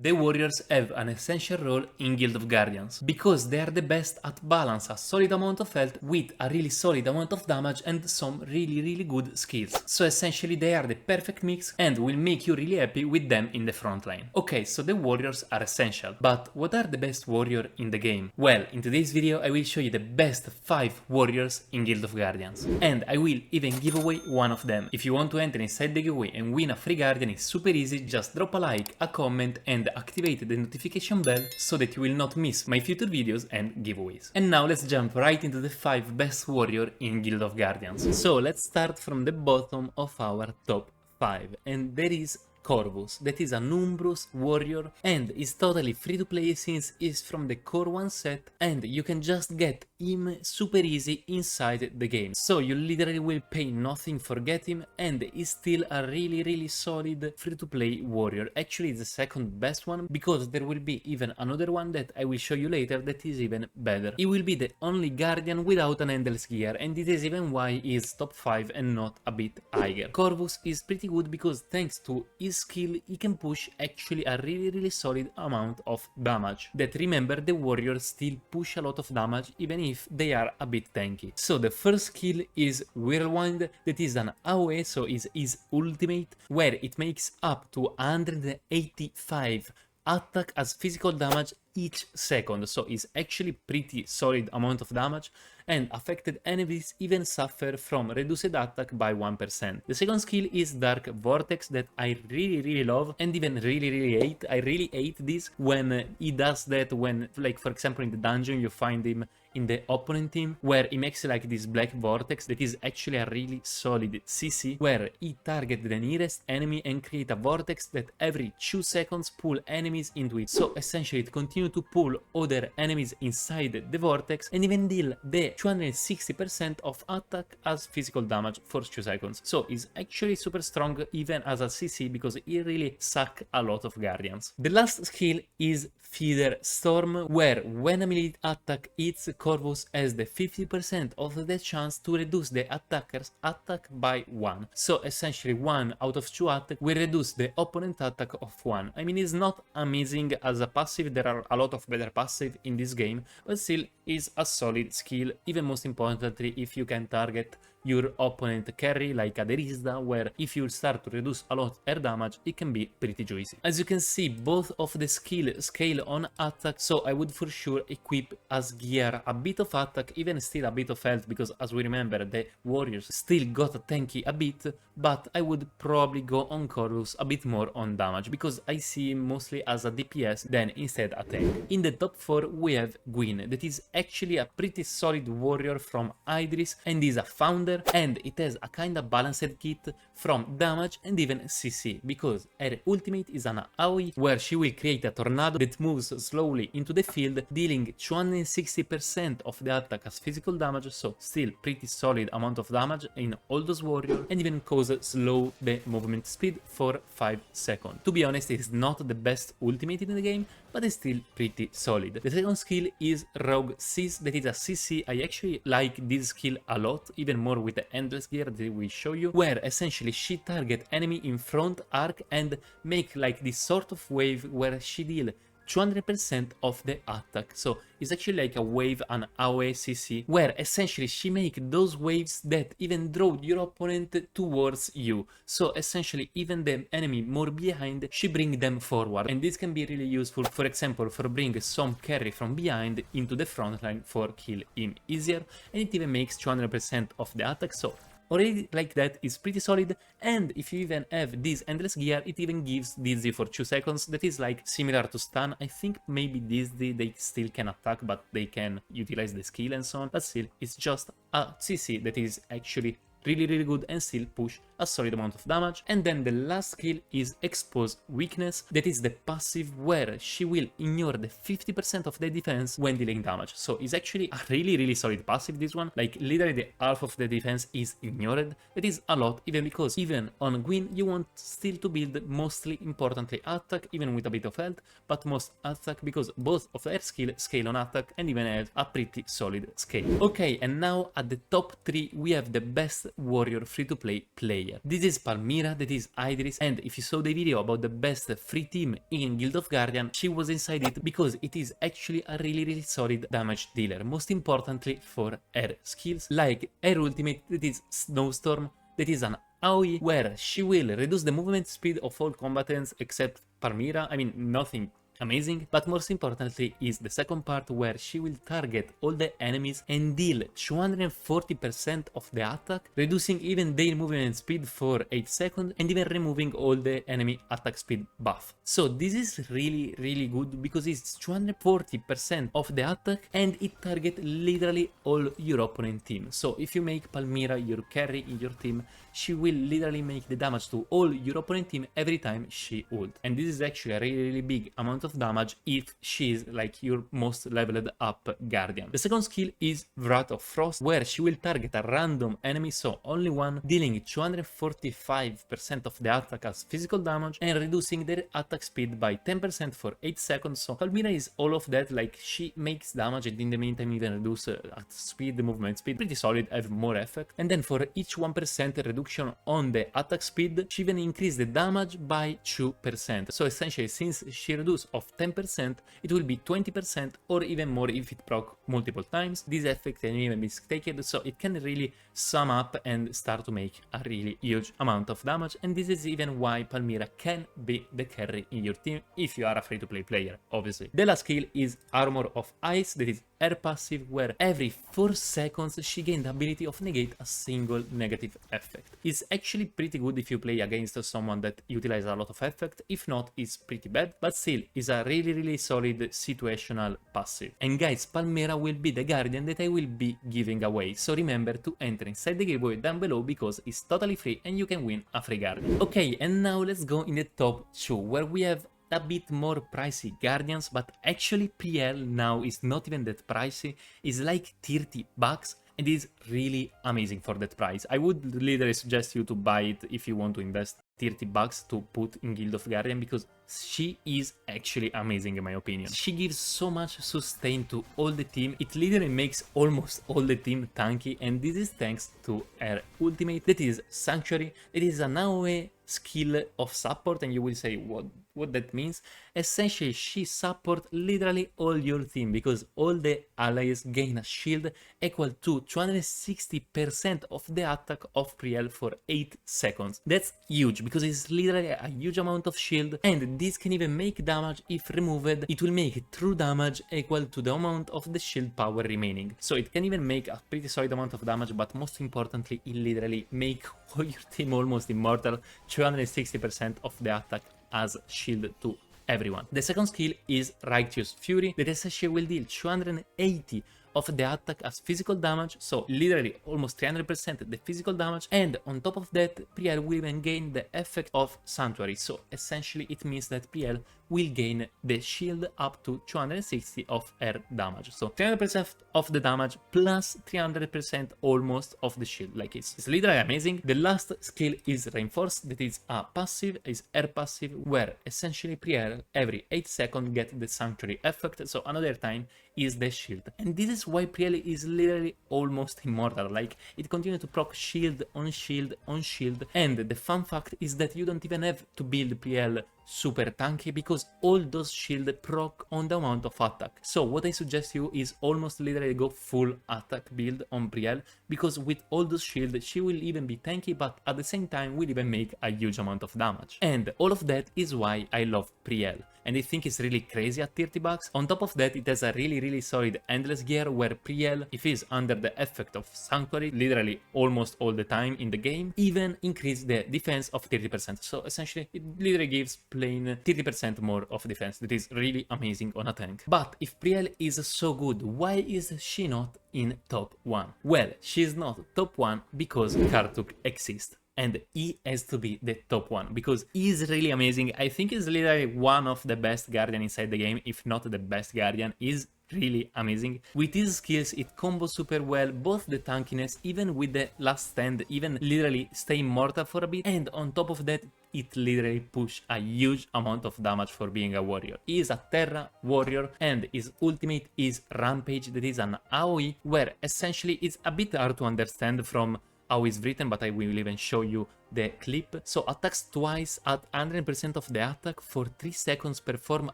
The warriors have an essential role in Guild of Guardians, because they are the best at balance a solid amount of health with a really solid amount of damage and some really good skills. So essentially they are the perfect mix and will make you really happy with them in the front line. Okay, so the warriors are essential, but what are the best warrior in the game? Well, in today's video I will show you the best 5 warriors in Guild of Guardians, and I will even give away one of them. If you want to enter inside the giveaway and win a free guardian, it's super easy, just drop a like, a comment and activate the notification bell so that you will not miss my future videos and giveaways. And now let's jump right into the 5 best warrior in Guild of Guardians. So let's start from the bottom of our top 5, and there is Corvus, that is an Umbrus warrior and is totally free to play since he's from the Core 1 set and you can just get him super easy inside the game. So you literally will pay nothing for get him, and he's still a really solid free to play warrior. Actually it's the second best one, because there will be even another one that I will show you later that is even better. He will be the only guardian without an endless gear, and this is even why he is top 5 and not a bit higher. Corvus is pretty good because thanks to his skill he can push actually a really solid amount of damage. That, remember, the warriors still push a lot of damage even if they are a bit tanky. So the first skill is Whirlwind, that is an AoE, so is his ultimate, where it makes up to 185 attack as physical damage each second, so it's actually pretty solid amount of damage, and affected enemies even suffer from reduced attack by 1%. The second skill is Dark Vortex, that I really love and even really hate. I really hate this when he does that, when, like, for example in the dungeon you find him in the opponent team, where he makes like this black vortex that is actually a really solid CC, where he targets the nearest enemy and create a vortex that every 2 seconds pull enemies into it. So essentially it continues to pull other enemies inside the vortex and even deal the 260% of attack as physical damage for 2 seconds. So it's actually super strong even as a CC, because he really suck a lot of guardians. The last skill is Feather Storm, where when a melee attack hits, Corvus has the 50% of the chance to reduce the attacker's attack by 1. So essentially 1 out of 2 attack will reduce the opponent attack of 1. I mean, it's not amazing as a passive, there are a lot of better passive in this game, but still is a solid skill, even most importantly if you can target your opponent carry like a Derista, where if you start to reduce a lot air damage it can be pretty juicy. As you can see, both of the skill scale on attack, so I would for sure equip as gear a bit of attack, even still a bit of health, because as we remember the warriors still got a tanky a bit, but I would probably go on Corvus a bit more on damage, because I see him mostly as a DPS than instead a tank. In the top 4 we have Gwyn, that is actually a pretty solid warrior from Idris and is a founder, and it has a kinda balanced kit from damage and even CC, because her ultimate is an AoE where she will create a tornado that moves slowly into the field, dealing 260% of the attack as physical damage, so still pretty solid amount of damage in all those warriors, and even causes slow the movement speed for 5 seconds. To be honest, it is not the best ultimate in the game, but it's still pretty solid. The second skill is Rogue Seize, that is a CC. I actually like this skill a lot, even more with the endless gear that we show you, where essentially she target enemy in front arc and make like this sort of wave where she deal 200% of the attack. So it's actually like a wave, an AoE CC, where essentially she make those waves that even draw your opponent towards you. So essentially even the enemy more behind, she bring them forward, and this can be really useful, for example, for bring some carry from behind into the front line for kill him easier, and it even makes 200% of the attack. So already like that is pretty solid, and if you even have this endless gear, it even gives DZ for 2 seconds, that is like similar to stun. I think maybe DZ they still can attack, but they can utilize the skill and so on, but still it's just a CC that is actually really good and still push a solid amount of damage. And then the last skill is Expose Weakness, that is the passive where she will ignore the 50% of the defense when dealing damage. So it's actually a really solid passive, this one, like literally the half of the defense is ignored. That is a lot, even because even on Gwyn you want still to build mostly importantly attack, even with a bit of health, but most attack, because both of their skill scale on attack and even have a pretty solid scale. Okay, and now at the top 3 we have the best warrior free to play player. player. This is Palmyra, that is Idris, and if you saw the video about the best free team in Guild of Guardian, she was inside it because it is actually a really solid damage dealer, most importantly for her skills, like her ultimate, that is Snowstorm, that is an AoE where she will reduce the movement speed of all combatants except Palmyra. I mean, nothing amazing, but most importantly is the second part where she will target all the enemies and deal 240% of the attack, reducing even their movement speed for 8 seconds and even removing all the enemy attack speed buff. So this is really good because it's 240% of the attack and it targets literally all your opponent team. So if you make Palmyra your carry in your team, she will literally make the damage to all your opponent team every time she ult. And this is actually a really big amount of damage if she is like your most leveled up guardian. The second skill is Wrath of Frost, where she will target a random enemy, so only one, dealing 245% of the attack as physical damage and reducing their attack speed by 10% for 8 seconds. So Palmyra is all of that, like she makes damage and in the meantime even reduce speed, movement speed, pretty solid, have more effect. And then for each 1% reduction on the attack speed, she even increase the damage by 2%. So essentially, since she reduces of 10%, it will be 20% or even more if it proc multiple times. This effect can even be stacked, so it can really sum up and start to make a really huge amount of damage. And this is even why Palmyra can be the carry in your team if you are a free-to-play player, obviously. The last skill is Armor of Ice, that is her passive, where every 4 seconds she gains the ability of negate a single negative effect. It's actually pretty good if you play against someone that utilizes a lot of effect. If not, it's pretty bad, but still is a really solid situational passive. And guys, Palmyra will be the guardian that I will be giving away, so remember to enter inside the giveaway down below because it's totally free and you can win a free guardian. Okay, and now let's go in the top 2, where we have a bit more pricey guardians, but actually PL now is not even that pricey, it's like $30 and is really amazing for that price. I would literally suggest you to buy it if you want to invest $30 to put in Guild of Guardian, because she is actually amazing in my opinion. She gives so much sustain to all the team, it literally makes almost all the team tanky, and this is thanks to her ultimate, that is Sanctuary. It is an AoE skill of support, and you will say what that means. Essentially, she supports literally all your team because all the allies gain a shield equal to 260% of the attack of Priel for 8 seconds. That's huge because it's literally a huge amount of shield, and this can even make damage if removed. It will make true damage equal to the amount of the shield power remaining. So it can even make a pretty solid amount of damage, but most importantly, it literally make all your team almost immortal, 260% of the attack as shield to everyone. The second skill is Righteous Fury, that essentially will deal 280 of the attack as physical damage, so literally almost 300% the physical damage, and on top of that, Priel will even gain the effect of Sanctuary, so essentially it means that Priel will gain the shield up to 260 of her damage, so 300% of the damage plus 300% almost of the shield, like it's literally amazing. The last skill is Reinforced, that is a passive, is air passive, where essentially Priel every 8 seconds get the Sanctuary effect, so another time is the shield. And this is why Priel is literally almost immortal, like it continues to proc shield on shield on shield, and the fun fact is that you don't even have to build Priel super tanky because all those shield proc on the amount of attack. So what I suggest you is almost literally go full attack build on Priel, because with all those shield she will even be tanky, but at the same time will even make a huge amount of damage. And all of that is why I love Priel, and I think it's really crazy at $30. On top of that, it has a really solid endless gear where Priel, if he's under the effect of Sanctuary literally almost all the time in the game, even increase the defense of 30%. So essentially it literally gives plain 30% more of defense. That is really amazing on a tank. But if Priel is so good, why is she not in top 1? Well, she's not top 1 because Kartuk exists, and he has to be the top 1 because he's really amazing. I think he's literally one of the best guardian inside the game, if not the best guardian. He's really amazing. With his skills, it combos super well, both the tankiness, even with the last stand, even literally stay immortal for a bit, and on top of that, it literally push a huge amount of damage for being a warrior. He is a Terra warrior, and his ultimate is Rampage, that is an AoE, where essentially it's a bit hard to understand from how it's written, but I will even show you the clip. So attacks twice at 100% of the attack for 3 seconds, perform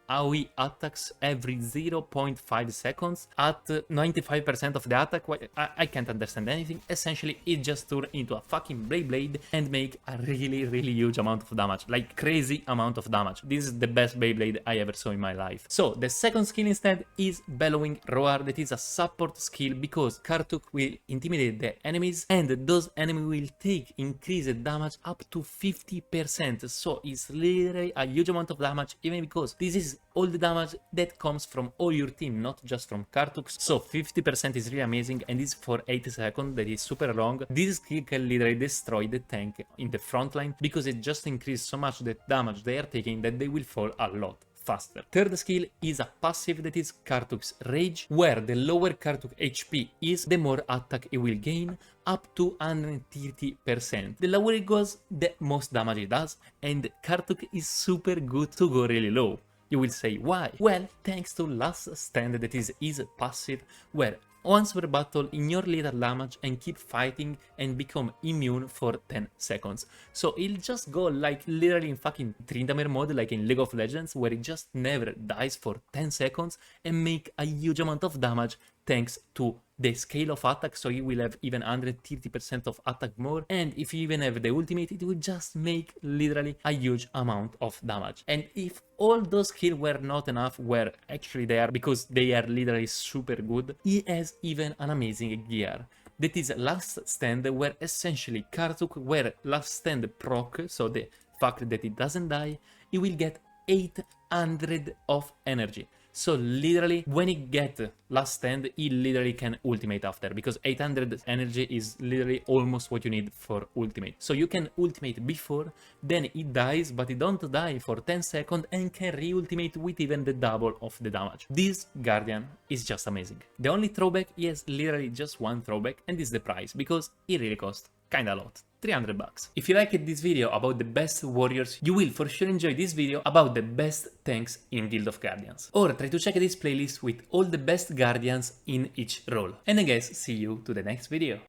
AoE attacks every 0.5 seconds at 95% of the attack. I can't understand anything. Essentially, it just turns into a fucking Beyblade and make a really huge amount of damage, like crazy amount of damage. This is the best Beyblade I ever saw in my life. So the second skill instead is Bellowing Roar. That is a support skill because Kartuk will intimidate the enemies and those enemies will take increased damage up to 50%. So it's literally a huge amount of damage, even because this is all the damage that comes from all your team, not just from Kartuk. So 50% is really amazing, and it's for 80 seconds, that is super long. This skill can literally destroy the tank in the front line because it just increases so much the damage they are taking that they will fall a lot faster. Third skill is a passive that is Kartuk's Rage, where the lower Kartuk HP is, the more attack it will gain, up to 130%. The lower it goes, the most damage it does, and Kartuk is super good to go really low. You will say why? Well, thanks to Last Stand, that is his passive, where once per battle, ignore little damage and keep fighting and become immune for 10 seconds. So he'll just go like literally in fucking Tryndamere mode, like in League of Legends, where he just never dies for 10 seconds and make a huge amount of damage thanks to the scale of attack, so he will have even 130% of attack more, and if you even have the ultimate, it will just make literally a huge amount of damage. And if all those skills were not enough, where actually they are, because they are literally super good, he has even an amazing gear. That is Last Stand, where essentially Kartuk, where Last Stand proc, so the fact that it doesn't die, he will get 800 of energy. So literally, when he gets Last Stand, he literally can ultimate after, because 800 energy is literally almost what you need for ultimate. So you can ultimate before, then he dies, but he don't die for 10 seconds and can re-ultimate with even the double of the damage. This Guardian is just amazing. The only throwback, he has literally just one throwback, and it's the price, because it really costs kinda a lot. 300 bucks. If you liked this video about the best warriors, you will for sure enjoy this video about the best tanks in Guild of Guardians. Or try to check this playlist with all the best guardians in each role. And I guess see you to the next video.